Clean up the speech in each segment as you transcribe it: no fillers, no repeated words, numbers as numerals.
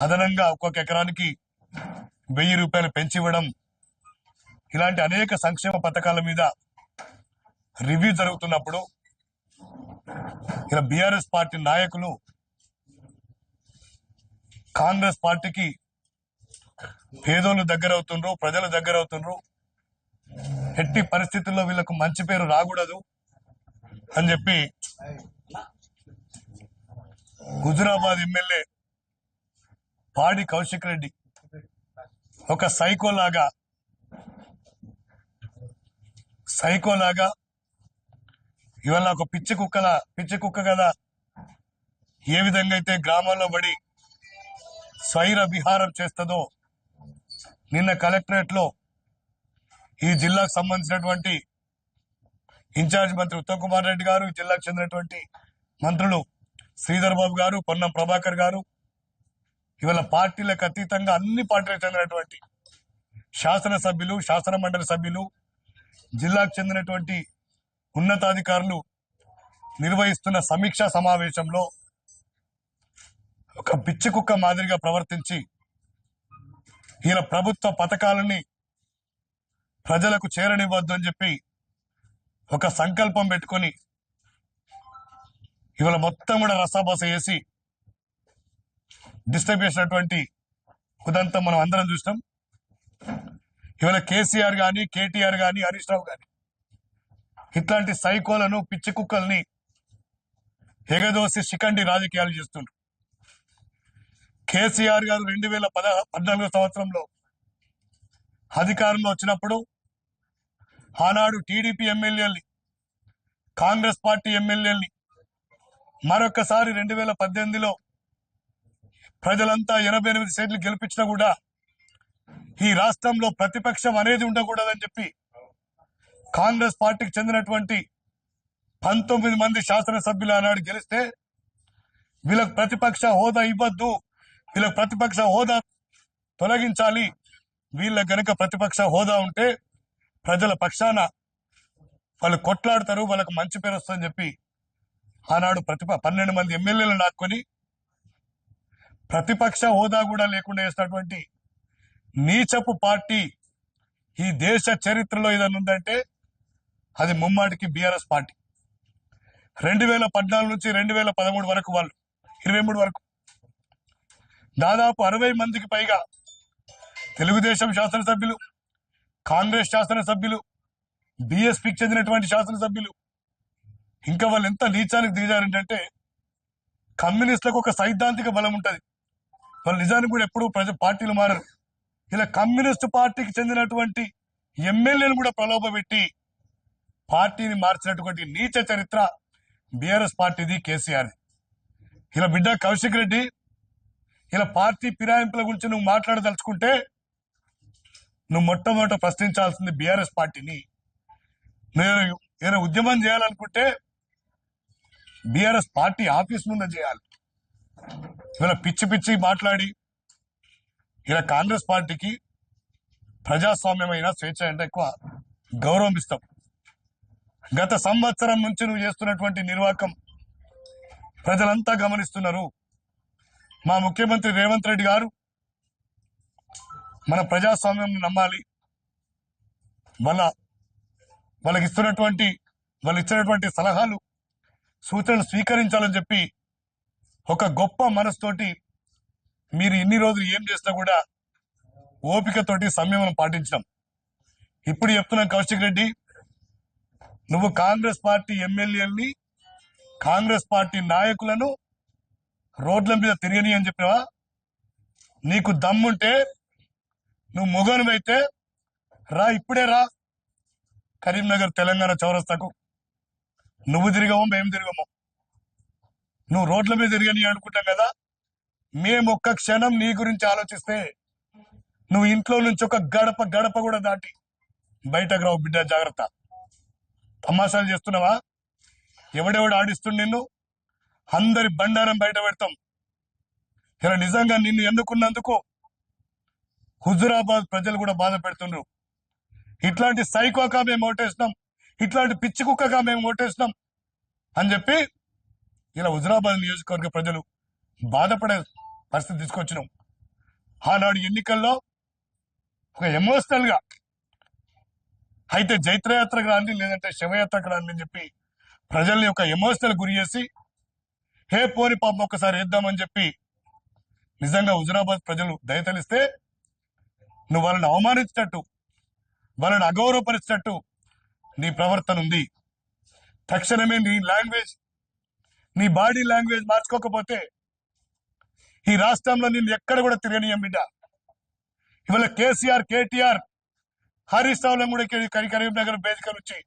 అదనంగా ఒక్కొక్క ఎకరానికి 1000 రూపాయలు పెంచి ఇవ్వడం, ఇలాంటి అనేక సంక్షేమ పథకాల మీద రివ్యూ జరుగుతున్నప్పుడు ఇలా బీఆర్ఎస్ పార్టీ నాయకులు కాంగ్రెస్ పార్టీకి పేదోళ్ళు దగ్గర అవుతుండ్రు, ప్రజలు దగ్గర అవుతుండ్రు, ఎట్టి పరిస్థితుల్లో వీళ్ళకు మంచి పేరు రాకూడదు అని చెప్పి హుజురాబాద్ ఎమ్మెల్యే పాడి కౌశిక్ రెడ్డి ఒక సైకోలాగా ఇవాళ ఒక పిచ్చి కుక్క కదా ఏ విధంగా అయితే గ్రామాల్లో పడి స్వైర విహారం చేస్తుందో, నిన్న కలెక్టరేట్ లో ఈ జిల్లాకు సంబంధించినటువంటి ఇన్ఛార్జ్ మంత్రి ఉత్తమ్ కుమార్ రెడ్డి గారు, జిల్లాకు చెందినటువంటి మంత్రులు శ్రీధర్ బాబు గారు, పొన్నం ప్రభాకర్ గారు, ఇవాళ పార్టీలకు అతీతంగా అన్ని పార్టీలకు చెందినటువంటి శాసనసభ్యులు, శాసన మండలి సభ్యులు, జిల్లాకు చెందినటువంటి ఉన్నతాధికారులు నిర్వహిస్తున్న సమీక్షా సమావేశంలో ఒక పిచ్చి కుక్క మాదిరిగా ప్రవర్తించి ఈయన ప్రభుత్వ పథకాలని ప్రజలకు చేరనివ్వద్దు అని చెప్పి ఒక సంకల్పం పెట్టుకొని ఇవాళ మొత్తం కూడా రసాబస వేసి డిస్టర్బ్ చేసినటువంటి ఉదంతం మనం అందరం చూసినాం. ఇవాళ కేసీఆర్ గాని, కేటీఆర్ గాని, హరీష్ రావు గాని ఇట్లాంటి సైకోలను, పిచ్చి కుక్కల్ని ఎగదోసి శిఖండి రాజకీయాలు చేస్తుండ్రు. కేసీఆర్ గారు 2014 సంవత్సరంలో అధికారంలో వచ్చినప్పుడు ఆనాడు టీడీపీ ఎమ్మెల్యేల్ని, కాంగ్రెస్ పార్టీ ఎమ్మెల్యేల్ని మరొకసారి 2018లో ప్రజలంతా 88 సీట్లు గెలిపించినా కూడా ఈ రాష్ట్రంలో ప్రతిపక్షం అనేది ఉండకూడదని చెప్పి కాంగ్రెస్ పార్టీకి చెందినటువంటి 19 మంది శాసనసభ్యులు ఆనాడు గెలిస్తే వీళ్ళకు ప్రతిపక్ష హోదా ఇవ్వద్దు, వీళ్ళకి ప్రతిపక్ష హోదా తొలగించాలి, వీళ్ళ గనక ప్రతిపక్ష హోదా ఉంటే ప్రజల పక్షాన వాళ్ళు కొట్లాడతారు, వాళ్ళకు మంచి పేరు వస్తుందని చెప్పి ఆనాడు 12 మంది ఎమ్మెల్యేలు నాటుకొని ప్రతిపక్ష హోదా కూడా లేకుండా చేసినటువంటి నీచపు పార్టీ ఈ దేశ చరిత్రలో ఏదైనా ఉందంటే అది ముమ్మాటికి బీఆర్ఎస్ పార్టీ. 2014 నుంచి 2013 వరకు, వాళ్ళు 23 వరకు దాదాపు 60 మందికి పైగా తెలుగుదేశం శాసనసభ్యులు, కాంగ్రెస్ శాసనసభ్యులు, బీఎస్పీకి చెందినటువంటి శాసనసభ్యులు, ఇంకా వాళ్ళు ఎంత నీచానికి దిగారంటే కమ్యూనిస్టులకు ఒక సైద్ధాంతిక బలం ఉంటుంది, వాళ్ళు నిజానికి కూడా ఎప్పుడూ పార్టీలు మారరు. ఇలా కమ్యూనిస్టు పార్టీకి చెందినటువంటి ఎమ్మెల్యేలు కూడా ప్రలోభపెట్టి పార్టీని మార్చినటువంటి నీచ చరిత్ర బీఆర్ఎస్ పార్టీది, కేసీఆర్ది. ఇలా బిడ్డ కౌశిక్ రెడ్డి, ఇలా పార్టీ ఫిరాయింపుల గురించి నువ్వు మాట్లాడదలుచుకుంటే నువ్వు మొట్టమొదట ప్రశ్నించాల్సింది బీఆర్ఎస్ పార్టీని. నేను ఏదైనా ఉద్యమం చేయాలనుకుంటే బీఆర్ఎస్ పార్టీ ఆఫీస్ ముందు చేయాలి. ఇలా పిచ్చి మాట్లాడి ఇలా కాంగ్రెస్ పార్టీకి ప్రజాస్వామ్యమైన స్వేచ్ఛ అంటే ఎక్కువ గౌరవం ఇస్తాం. గత సంవత్సరం నుంచి నువ్వు చేస్తున్నటువంటి నిర్వాకం ప్రజలంతా గమనిస్తున్నారు. మా ముఖ్యమంత్రి రేవంత్ రెడ్డి గారు మన ప్రజాస్వామ్యం నమ్మాలి, వాళ్ళకి వాళ్ళు ఇచ్చినటువంటి సలహాలు, సూచనలు స్వీకరించాలని చెప్పి ఒక గొప్ప మనసుతోటి మీరు ఇన్ని రోజులు ఏం చేసినా కూడా ఓపికతోటి సంయమనం పాటించడం. ఇప్పుడు చెప్తున్నాం కౌశిక్ రెడ్డి, నువ్వు కాంగ్రెస్ పార్టీ ఎమ్మెల్యేలని, కాంగ్రెస్ పార్టీ నాయకులను రోడ్ల మీద తిరగని అని చెప్పినావా? నీకు దమ్ముంటే, నువ్వు మొగనువైతే ఇప్పుడే రా కరీంనగర్ తెలంగాణ చౌరస్తాకు. నువ్వు తిరగమో మేము తిరగమో, నువ్వు రోడ్ల మీద తిరగని అనుకుంటాం కదా. మేము ఒక్క క్షణం నీ గురించి ఆలోచిస్తే నువ్వు ఇంట్లో నుంచి ఒక గడప కూడా దాటి బయటకు రావు బిడ్డ, జాగ్రత్త. తమాషాలు చేస్తున్నావా? ఎవడెవడు ఆడిస్తుండు నిన్ను? అందరి బండారం బయట పెడతాం. ఇలా నిజంగా నిన్ను ఎన్నుకున్నందుకు హుజురాబాద్ ప్రజలు కూడా బాధ పెడుతున్నారు. ఇట్లాంటి సైకోగా మేము ఓటేసినాం, ఇట్లాంటి పిచ్చి కుక్కగా మేము ఓటేసినాం అని చెప్పి ఇలా హుజురాబాద్ నియోజకవర్గ ప్రజలు బాధపడే పరిస్థితి తీసుకొచ్చినాం. ఆనాడు ఎన్నికల్లో ఒక ఎమోషనల్ గా అయితే జైత్రయాత్రకు రాండి లేదంటే శవయాత్రకు రాండి అని చెప్పి ప్రజల్ని ఒక ఎమోషనల్ గురి చేసి హే పోని పాపం ఒక్కసారి వేద్దామని చెప్పి నిజంగా హుజురాబాద్ ప్రజలు దయతలిస్తే నువ్వు వాళ్ళని అవమానించినట్టు వాళ్ళని అగౌరవపరిచినట్టు నీ ప్రవర్తన ఉంది. తక్షణమే నీ లాంగ్వేజ్, నీ బాడీ లాంగ్వేజ్ మార్చుకోకపోతే ఈ రాష్ట్రంలో నిన్ను ఎక్కడ కూడా తిరగనీయం బిడ్డ. ఇవాళ కేసీఆర్, కేటీఆర్, హరీష్ రావులను కూడా కరీంనగర్ వేదిక నుంచి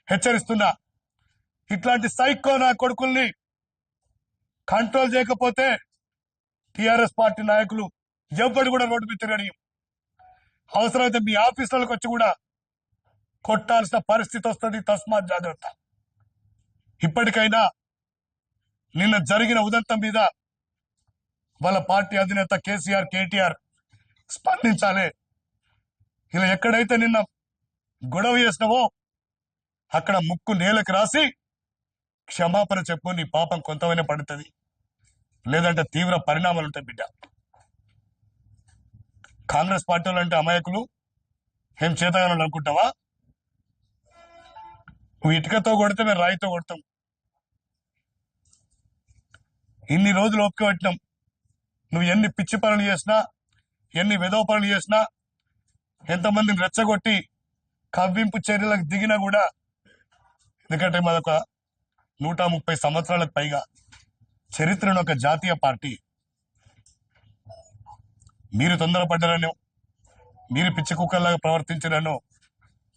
హెచ్చరిస్తున్నా, ఇట్లాంటి సైకో నా కొడుకుల్ని కంట్రోల్ చేయకపోతే టిఆర్ఎస్ పార్టీ నాయకులు ఎవ్వడు కూడా రోడ్డు మీద తిరగని, అవసరమైతే మీ ఆఫీసులకు వచ్చి కూడా కొట్టాల్సిన పరిస్థితి వస్తుంది. తస్మాత్ జాగ్రత్త. ఇప్పటికైనా నిన్న జరిగిన ఉదంతం మీద వాళ్ళ పార్టీ అధినేత కేసీఆర్, కేటీఆర్ స్పందించాలి. ఇలా ఎక్కడైతే నిన్న గొడవ చేసినావో అక్కడ ముక్కు నేలకు రాసి క్షమాపణ చెప్పు, నీ పాపం కొంతమైనా పడుతుంది, లేదంటే తీవ్ర పరిణామాలు ఉంటాయి బిడ్డ. కాంగ్రెస్ పార్టీ వాళ్ళు అంటే అమాయకులు, ఏం చేతగానని అనుకుంటావా? నువ్వు ఇటుకతో కొడితే మేము రాయితో కొడతాం. ఇన్ని రోజులు ఓపిక పట్టినాం. నువ్వు ఎన్ని పిచ్చి పనులు చేసినా, ఎన్ని వెధవ పనులు చేసినా, ఎంతమందిని రెచ్చగొట్టి కవ్వింపు చర్యలకు దిగినా కూడా, ఎందుకంటే మాదొక 130 సంవత్సరాలకు పైగా చరిత్రను ఒక జాతీయ పార్టీ. మీరు తొందరపడ్డారనో, మీరు పిచ్చి కుక్కల్లాగా ప్రవర్తించారనో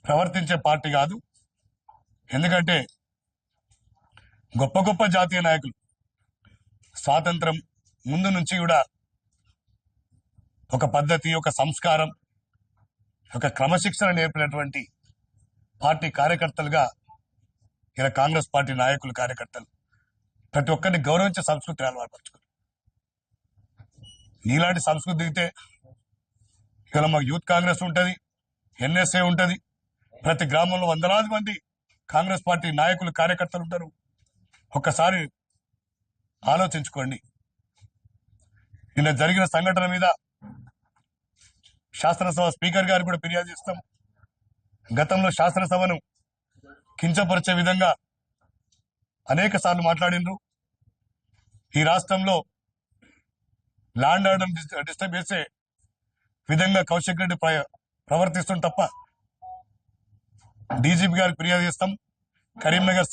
ప్రవర్తించే పార్టీ కాదు. ఎందుకంటే గొప్ప గొప్ప జాతీయ నాయకులు స్వాతంత్రం ముందు నుంచి కూడా ఒక పద్ధతి, ఒక సంస్కారం, ఒక క్రమశిక్షణ నేర్పినటువంటి పార్టీ కార్యకర్తలుగా ఇలా కాంగ్రెస్ పార్టీ నాయకులు, కార్యకర్తలు ప్రతి ఒక్కరిని గౌరవించే సంస్కృతిని అలవాటుపరుచుకున్నారు. నీలాంటి సంస్కృతి దిగితే ఇలా మాకు యూత్ కాంగ్రెస్ ఉంటుంది, ఎన్ఎస్ఏ ఉంటుంది, ప్రతి గ్రామంలో వందలాది మంది కాంగ్రెస్ పార్టీ నాయకులు, కార్యకర్తలు ఉంటారు. ఒక్కసారి ఆలోచించుకోండి. నిన్న జరిగిన సంఘటన మీద శాసనసభ స్పీకర్ గారు కూడా ఫిర్యాదు చేస్తాం. గతంలో శాసనసభను కించపరిచే విధంగా అనేక సార్లు మాట్లాడినరు. ఈ రాష్ట్రంలో ల్యాండ్ ఆర్డర్ డిస్టర్బ్ చేసే విధంగా కౌశిక్ రెడ్డి ప్రవర్తిస్తుంది తప్ప డీజీపీ గారికి ఫిర్యాదు చేస్తాం. కరీంనగర్